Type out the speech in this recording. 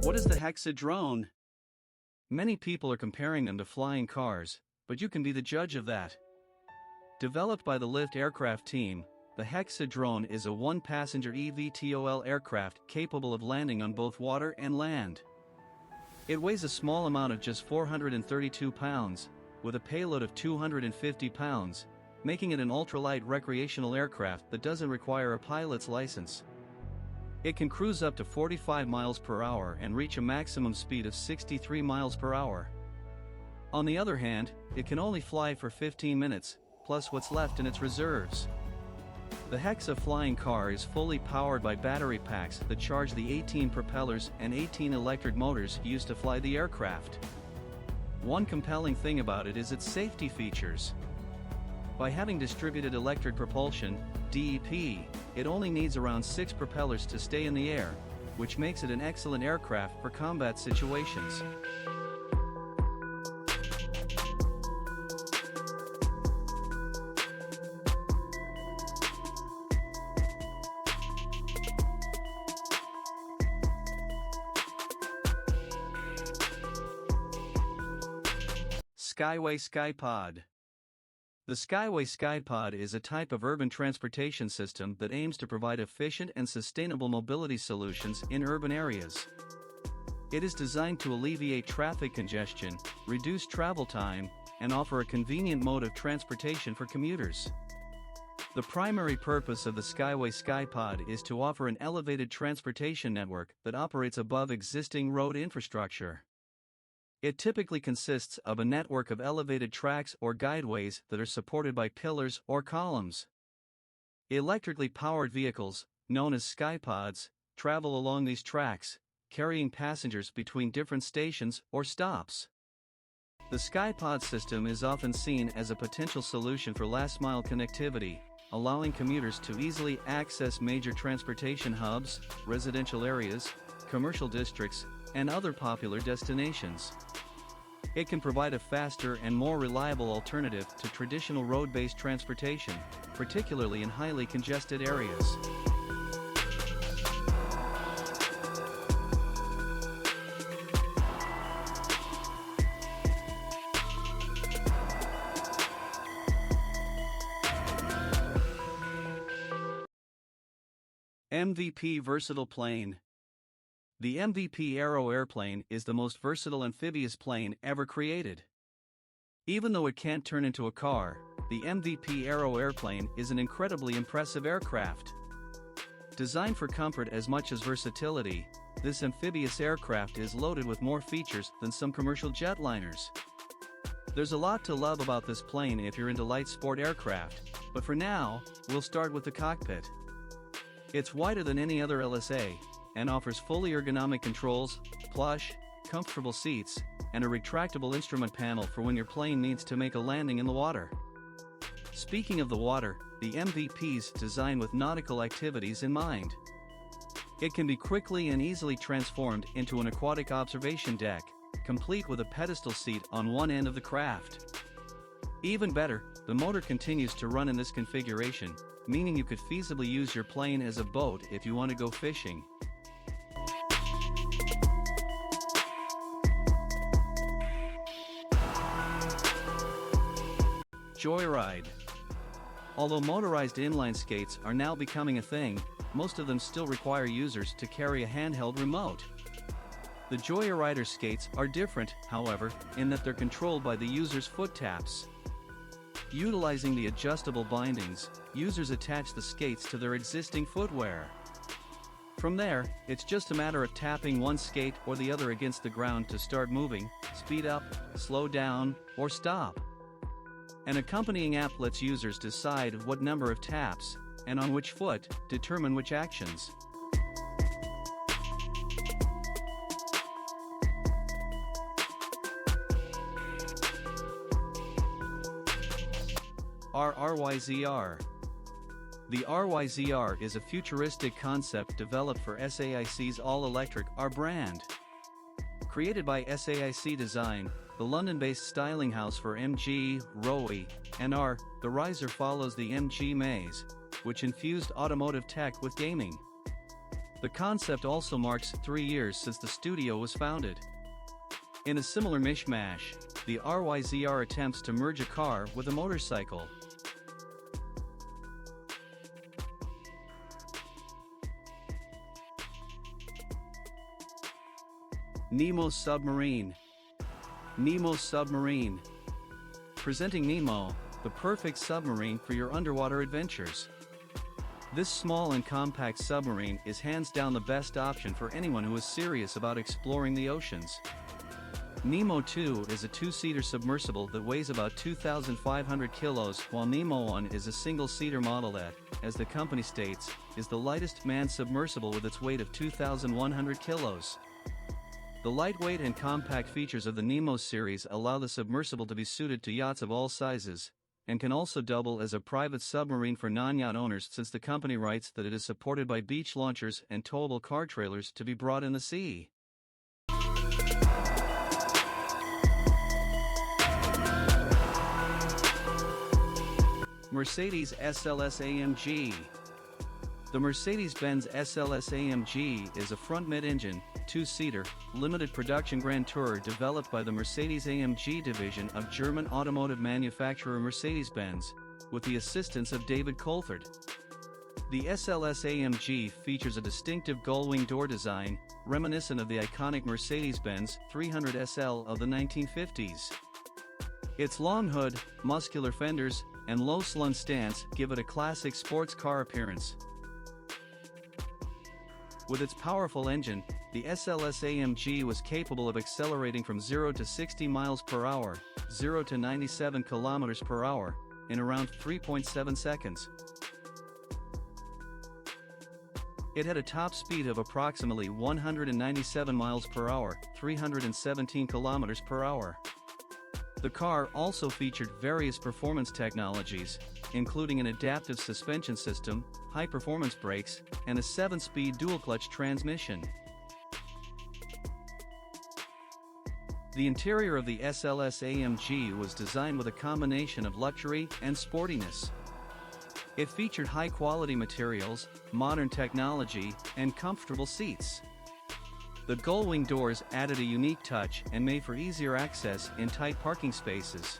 What is the Hexa drone? Many people are comparing them to flying cars, but you can be the judge of that. Developed by the Lift aircraft team, the Hexa drone is a one-passenger eVTOL aircraft capable of landing on both water and land. It weighs a small amount of just 432 pounds, with a payload of 250 pounds, making it an ultralight recreational aircraft that doesn't require a pilot's license. It can cruise up to 45 miles per hour and reach a maximum speed of 63 miles per hour. On the other hand, it can only fly for 15 minutes, plus what's left in its reserves. The Hexa flying car is fully powered by battery packs that charge the 18 propellers and 18 electric motors used to fly the aircraft. One compelling thing about it is its safety features. By having distributed electric propulsion, DEP, it only needs around 6 propellers to stay in the air, which makes it an excellent aircraft for combat situations. Skyway Skypod. The Skyway Skypod is a type of urban transportation system that aims to provide efficient and sustainable mobility solutions in urban areas. It is designed to alleviate traffic congestion, reduce travel time, and offer a convenient mode of transportation for commuters. The primary purpose of the Skyway Skypod is to offer an elevated transportation network that operates above existing road infrastructure. It typically consists of a network of elevated tracks or guideways that are supported by pillars or columns. Electrically powered vehicles, known as skypods, travel along these tracks, carrying passengers between different stations or stops. The skypod system is often seen as a potential solution for last-mile connectivity, allowing commuters to easily access major transportation hubs, residential areas, commercial districts, and other popular destinations. It can provide a faster and more reliable alternative to traditional road-based transportation, particularly in highly congested areas. MVP Versatile Plane. The MVP Aero airplane is the most versatile amphibious plane ever created. Even though it can't turn into a car, the MVP Aero airplane is an incredibly impressive aircraft. Designed for comfort as much as versatility, this amphibious aircraft is loaded with more features than some commercial jetliners. There's a lot to love about this plane if you're into light sport aircraft, but for now, we'll start with the cockpit. It's wider than any other LSA, and offers fully ergonomic controls, plush, comfortable seats, and a retractable instrument panel for when your plane needs to make a landing in the water. Speaking of the water, the MVP's designed with nautical activities in mind. It can be quickly and easily transformed into an aquatic observation deck, complete with a pedestal seat on one end of the craft. Even better, the motor continues to run in this configuration, meaning you could feasibly use your plane as a boat if you want to go fishing. Joyride. Although motorized inline skates are now becoming a thing, most of them still require users to carry a handheld remote. The Joyerider skates are different, however, in that they're controlled by the user's foot taps. Utilizing the adjustable bindings, users attach the skates to their existing footwear. From there, it's just a matter of tapping one skate or the other against the ground to start moving, speed up, slow down, or stop. An accompanying app lets users decide what number of taps, and on which foot, determine which actions. RYZR. The RYZR is a futuristic concept developed for SAIC's all-electric R brand. Created by SAIC Design, the London-based styling house for MG, ROE, and R, the RYZR follows the MG maze, which infused automotive tech with gaming. The concept also marks 3 years since the studio was founded. In a similar mishmash, the RYZR attempts to merge a car with a motorcycle. Nemo submarine. Nemo submarine. Presenting Nemo, the perfect submarine for your underwater adventures. This small and compact submarine is hands down the best option for anyone who is serious about exploring the oceans. Nemo 2 is a 2-seater submersible that weighs about 2,500 kilos, while Nemo 1 is a single-seater model that, as the company states, is the lightest manned submersible with its weight of 2,100 kilos. The lightweight and compact features of the Nemo series allow the submersible to be suited to yachts of all sizes, and can also double as a private submarine for non-yacht owners, since the company writes that it is supported by beach launchers and towable car trailers to be brought in the sea. Mercedes SLS-AMG. The Mercedes-Benz SLS-AMG is a front mid-engine, 2-seater, limited production Grand Tourer developed by the Mercedes-AMG division of German automotive manufacturer Mercedes-Benz, with the assistance of David Coulthard. The SLS-AMG features a distinctive gull-wing door design, reminiscent of the iconic Mercedes-Benz 300 SL of the 1950s. Its long hood, muscular fenders, and low slung stance give it a classic sports car appearance. With its powerful engine, the SLS-AMG was capable of accelerating from 0 to 60 miles per hour, 0 to 97 kilometers per hour, in around 3.7 seconds. It had a top speed of approximately 197 miles per hour, 317 kilometers per hour. The car also featured various performance technologies, including an adaptive suspension system, high-performance brakes, and a 7-speed dual-clutch transmission. The interior of the SLS-AMG was designed with a combination of luxury and sportiness. It featured high-quality materials, modern technology, and comfortable seats. The gull-wing doors added a unique touch and made for easier access in tight parking spaces.